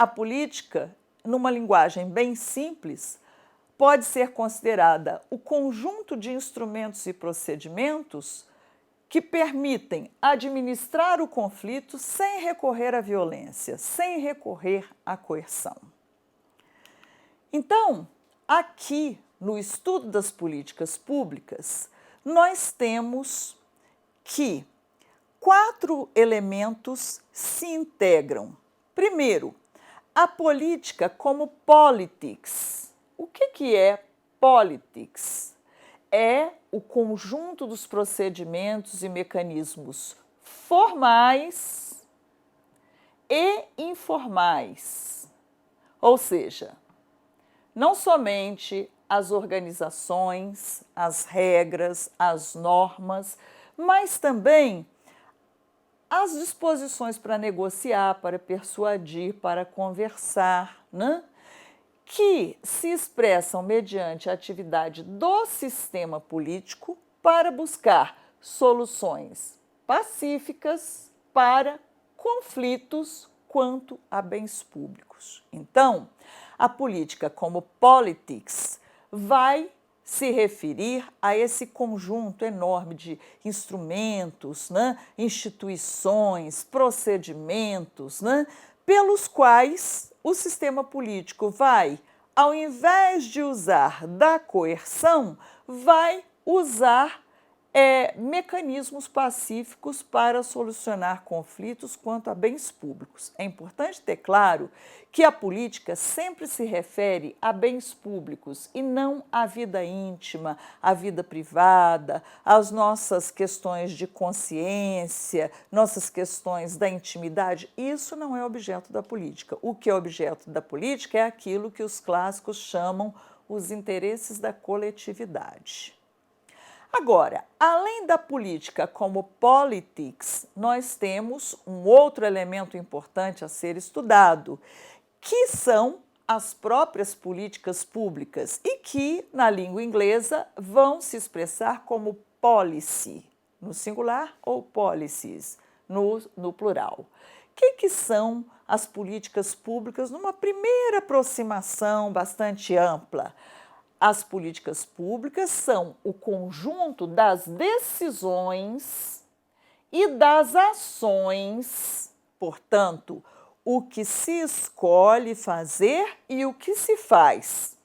a política, numa linguagem bem simples, pode ser considerada o conjunto de instrumentos e procedimentos que permitem administrar o conflito sem recorrer à violência, sem recorrer à coerção. Então, aqui no estudo das políticas públicas, nós temos que 4 elementos se integram. Primeiro, a política como politics. O que é politics? É o conjunto dos procedimentos e mecanismos formais e informais. Ou seja, não somente as organizações, as regras, as normas, mas também as disposições para negociar, para persuadir, para conversar, né? Que se expressam mediante a atividade do sistema político para buscar soluções pacíficas para conflitos quanto a bens públicos. Então, a política como politics vai se referir a esse conjunto enorme de instrumentos, né, instituições, procedimentos, né, pelos quais o sistema político vai, ao invés de usar da coerção, vai usar mecanismos pacíficos para solucionar conflitos quanto a bens públicos. É importante ter claro que a política sempre se refere a bens públicos e não à vida íntima, à vida privada, às nossas questões de consciência, nossas questões da intimidade. Isso não é objeto da política. O que é objeto da política é aquilo que os clássicos chamam os interesses da coletividade. Agora, além da política como politics, nós temos um outro elemento importante a ser estudado, que são as próprias políticas públicas e que, na língua inglesa, vão se expressar como policy, no singular, ou policies, no plural. O que são as políticas públicas numa primeira aproximação bastante ampla? As políticas públicas são o conjunto das decisões e das ações, portanto, o que se escolhe fazer e o que se faz,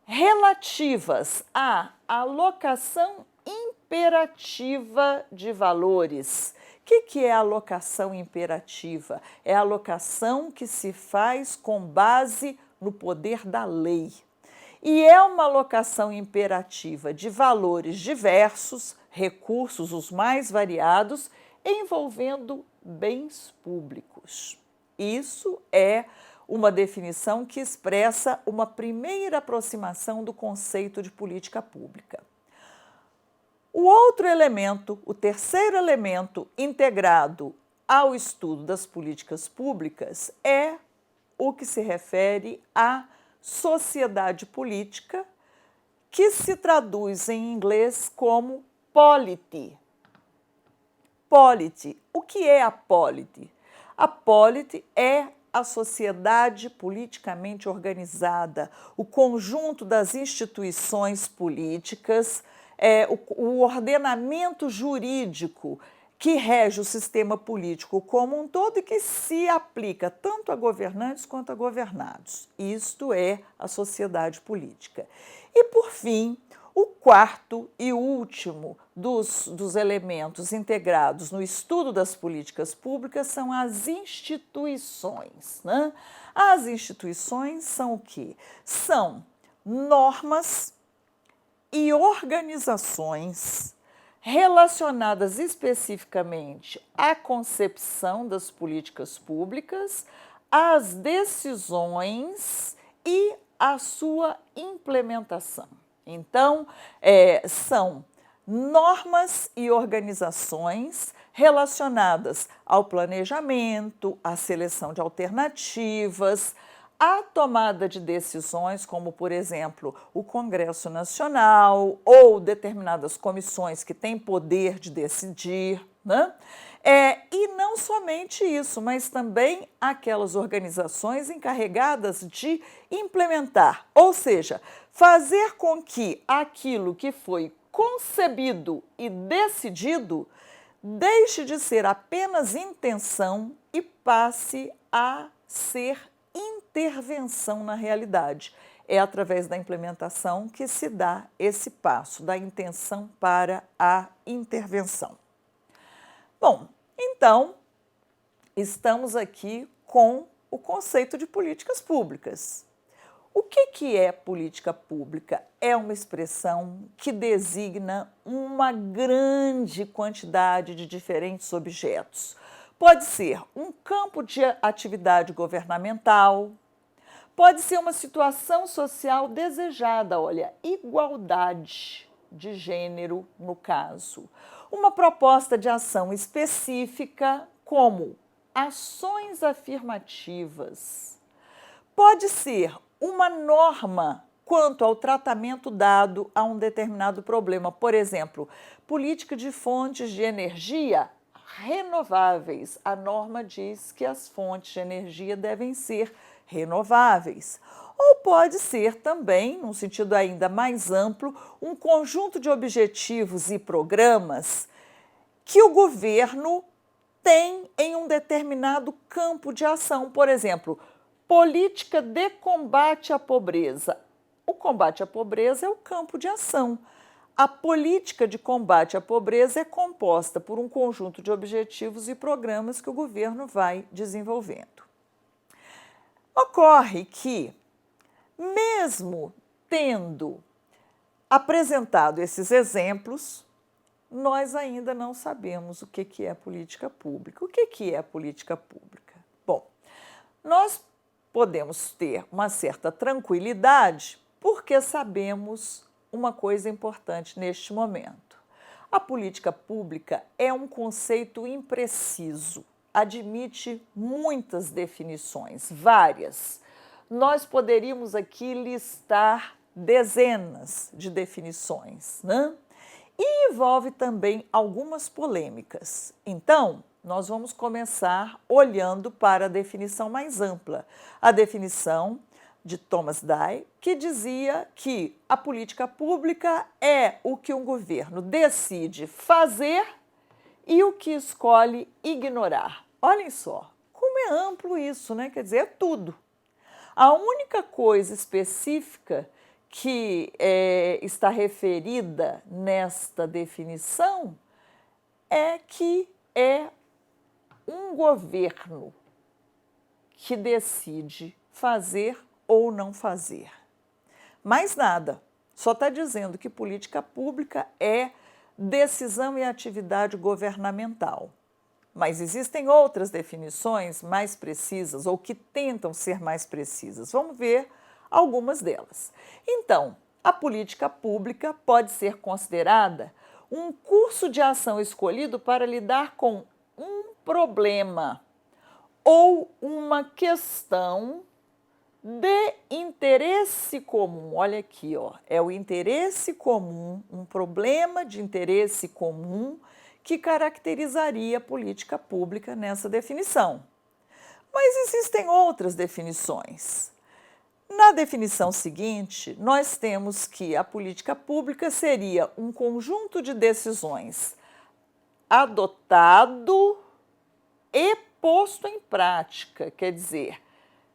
relativas à alocação imperativa de valores. O que é a alocação imperativa? É a alocação que se faz com base no poder da lei. E é uma alocação imperativa de valores diversos, recursos os mais variados, envolvendo bens públicos. Isso é uma definição que expressa uma primeira aproximação do conceito de política pública. O outro elemento, o terceiro elemento integrado ao estudo das políticas públicas é o que se refere à sociedade política, que se traduz em inglês como polity. Polity. O que é a polity? A polity é a sociedade politicamente organizada, o conjunto das instituições políticas, o ordenamento jurídico que rege o sistema político como um todo e que se aplica tanto a governantes quanto a governados. Isto é a sociedade política. E, por fim, o quarto e último dos elementos integrados no estudo das políticas públicas são as instituições, né? As instituições são o quê? São normas e organizações relacionadas especificamente à concepção das políticas públicas, às decisões e à sua implementação. Então, são normas e organizações relacionadas ao planejamento, à seleção de alternativas, à tomada de decisões, como, por exemplo, o Congresso Nacional ou determinadas comissões que têm poder de decidir, né? E não somente isso, mas também aquelas organizações encarregadas de implementar, ou seja, fazer com que aquilo que foi concebido e decidido deixe de ser apenas intenção e passe a ser intervenção na realidade. É através da implementação que se dá esse passo, da intenção para a intervenção. Bom, então, estamos aqui com o conceito de políticas públicas. O que é política pública? É uma expressão que designa uma grande quantidade de diferentes objetos. Pode ser um campo de atividade governamental, pode ser uma situação social desejada, olha, igualdade de gênero no caso. Uma proposta de ação específica, como ações afirmativas. Pode ser uma norma quanto ao tratamento dado a um determinado problema. Por exemplo, política de fontes de energia renováveis. A norma diz que as fontes de energia devem ser renováveis. Ou pode ser também, num sentido ainda mais amplo, um conjunto de objetivos e programas que o governo tem em um determinado campo de ação. Por exemplo, política de combate à pobreza. O combate à pobreza é o campo de ação. A política de combate à pobreza é composta por um conjunto de objetivos e programas que o governo vai desenvolvendo. Ocorre que, mesmo tendo apresentado esses exemplos, nós ainda não sabemos o que é política pública. O que é política pública? Bom, nós podemos ter uma certa tranquilidade porque sabemos uma coisa importante neste momento. A política pública é um conceito impreciso, admite muitas definições, várias. Nós poderíamos aqui listar dezenas de definições, né? E envolve também algumas polêmicas. Então, nós vamos começar olhando para a definição mais ampla, a definição de Thomas Dye, que dizia que a política pública é o que um governo decide fazer e o que escolhe ignorar. Olhem só, como é amplo isso, né? Quer dizer, é tudo. A única coisa específica que está referida nesta definição é que é um governo que decide fazer ou não fazer. Mais nada, só está dizendo que política pública é decisão e atividade governamental. Mas existem outras definições mais precisas ou que tentam ser mais precisas. Vamos ver algumas delas. Então, a política pública pode ser considerada um curso de ação escolhido para lidar com um problema ou uma questão de interesse comum. Olha aqui, ó, é o interesse comum, um problema de interesse comum que caracterizaria a política pública nessa definição. Mas existem outras definições. Na definição seguinte, nós temos que a política pública seria um conjunto de decisões adotado e posto em prática, quer dizer,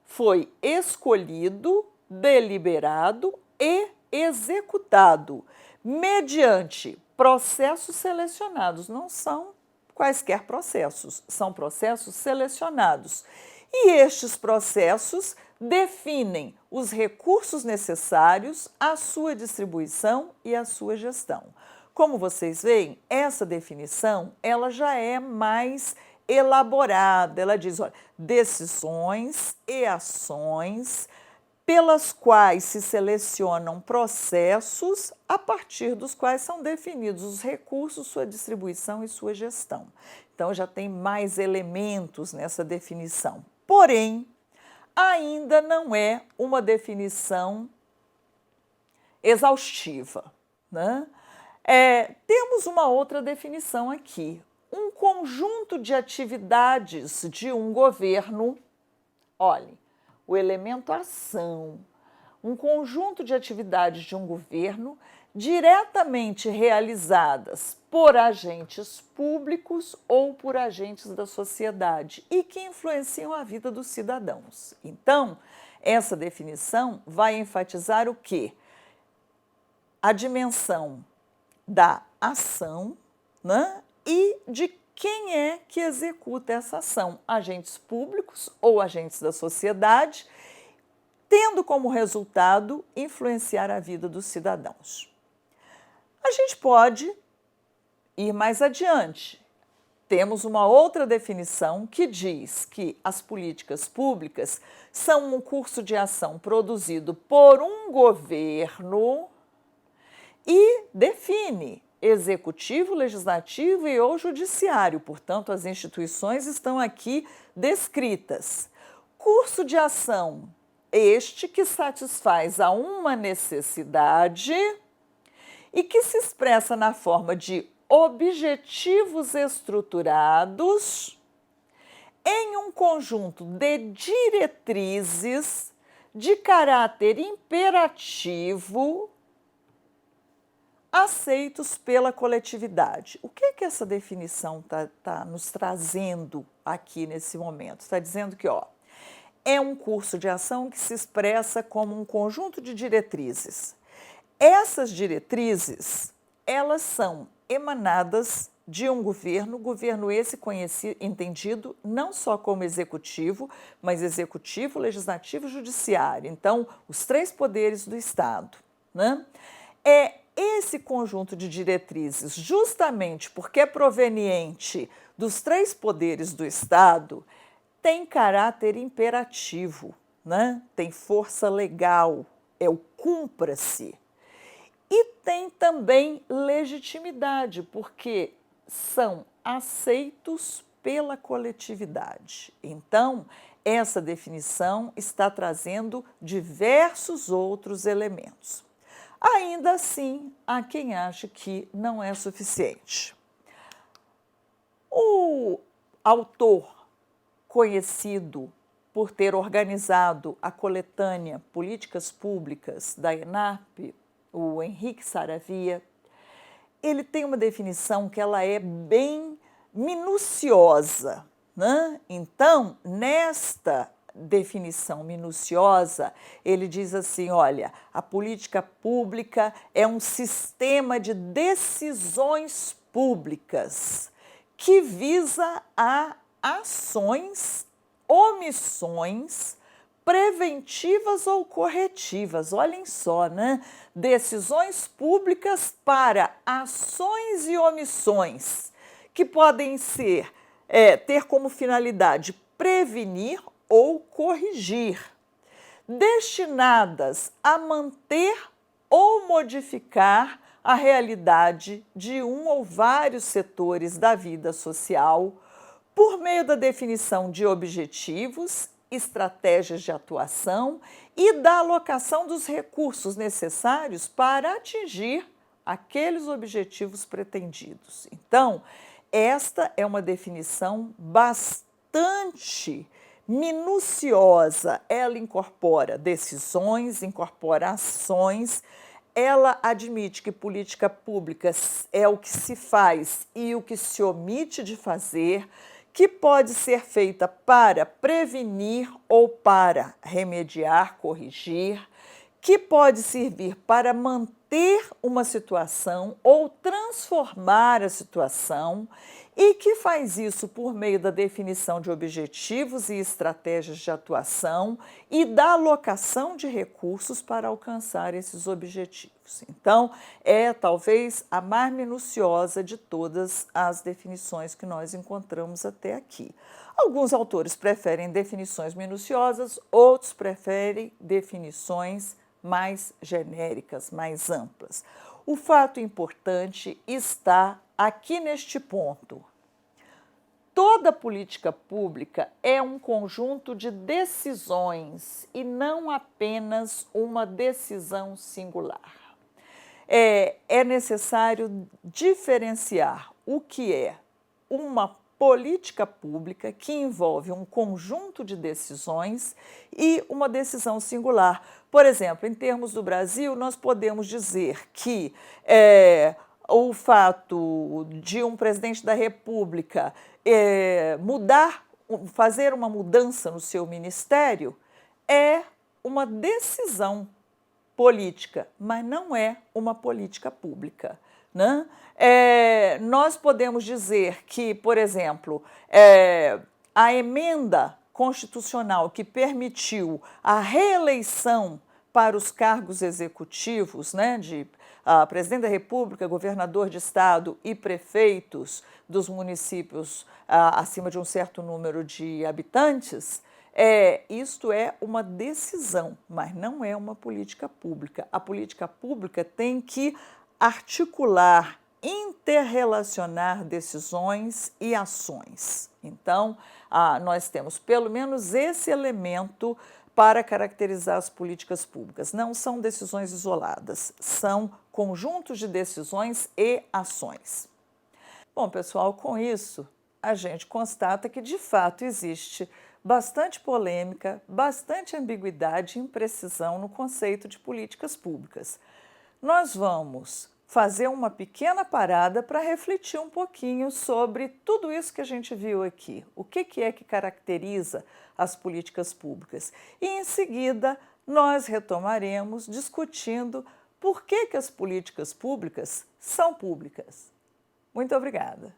foi escolhido, deliberado e executado mediante processos selecionados. Não são quaisquer processos, são processos selecionados. E estes processos definem os recursos necessários à sua distribuição e à sua gestão. Como vocês veem, essa definição ela já é mais elaborada. Ela diz, olha, decisões e ações pelas quais se selecionam processos a partir dos quais são definidos os recursos, sua distribuição e sua gestão. Então, já tem mais elementos nessa definição. Porém, ainda não é uma definição exaustiva, né? Temos uma outra definição aqui, um conjunto de atividades de um governo, olhe, o elemento ação, um conjunto de atividades de um governo diretamente realizadas por agentes públicos ou por agentes da sociedade e que influenciam a vida dos cidadãos. Então, essa definição vai enfatizar o quê? A dimensão da ação, né? E de quem é que executa essa ação, agentes públicos ou agentes da sociedade, tendo como resultado influenciar a vida dos cidadãos. A gente pode ir mais adiante. Temos uma outra definição que diz que as políticas públicas são um curso de ação produzido por um governo e define executivo, legislativo e ou judiciário. Portanto, as instituições estão aqui descritas. Curso de ação este que satisfaz a uma necessidade e que se expressa na forma de objetivos estruturados em um conjunto de diretrizes de caráter imperativo aceitos pela coletividade. O que é que essa definição tá nos trazendo aqui nesse momento? Está dizendo que, é um curso de ação que se expressa como um conjunto de diretrizes. Essas diretrizes, elas são emanadas de um governo esse conhecido, entendido não só como executivo, mas executivo, legislativo e judiciário. Então, os três poderes do Estado, né? É esse conjunto de diretrizes, justamente porque é proveniente dos três poderes do Estado, tem caráter imperativo, né? Tem força legal, é o cumpra-se. E tem também legitimidade, porque são aceitos pela coletividade. Então, essa definição está trazendo diversos outros elementos. Ainda assim, há quem ache que não é suficiente. O autor conhecido por ter organizado a coletânea Políticas Públicas da ENARP, o Henrique Saravia, ele tem uma definição que ela é bem minuciosa, né? Então, nesta definição minuciosa, ele diz assim, olha, a política pública é um sistema de decisões públicas que visa a ações, omissões, preventivas ou corretivas. Olhem só, né? Decisões públicas para ações e omissões que podem ser, ter como finalidade prevenir ou corrigir, destinadas a manter ou modificar a realidade de um ou vários setores da vida social por meio da definição de objetivos, estratégias de atuação e da alocação dos recursos necessários para atingir aqueles objetivos pretendidos. Então, esta é uma definição bastante minuciosa. Ela incorpora decisões, incorpora ações, ela admite que política pública é o que se faz e o que se omite de fazer, que pode ser feita para prevenir ou para remediar, corrigir, que pode servir para manter uma situação ou transformar a situação e que faz isso por meio da definição de objetivos e estratégias de atuação e da alocação de recursos para alcançar esses objetivos. Então, é talvez a mais minuciosa de todas as definições que nós encontramos até aqui. Alguns autores preferem definições minuciosas, outros preferem definições mais genéricas, mais amplas. O fato importante está aqui neste ponto. Toda política pública é um conjunto de decisões e não apenas uma decisão singular. É necessário diferenciar o que é uma política pública que envolve um conjunto de decisões e uma decisão singular. Por exemplo, em termos do Brasil, nós podemos dizer que o fato de um presidente da República fazer uma mudança no seu ministério é uma decisão política, mas não é uma política pública, né? Nós podemos dizer que, por exemplo, a emenda constitucional que permitiu a reeleição para os cargos executivos, né, de presidente da República, governador de estado e prefeitos dos municípios acima de um certo número de habitantes, isto é uma decisão, mas não é uma política pública. A política pública tem que articular, interrelacionar decisões e ações. Então, nós temos pelo menos esse elemento para caracterizar as políticas públicas. Não são decisões isoladas, são conjuntos de decisões e ações. Bom, pessoal, com isso, a gente constata que, de fato, existe bastante polêmica, bastante ambiguidade e imprecisão no conceito de políticas públicas. Nós vamos fazer uma pequena parada para refletir um pouquinho sobre tudo isso que a gente viu aqui. O que é que caracteriza as políticas públicas? E, em seguida, nós retomaremos discutindo por que as políticas públicas são públicas. Muito obrigada.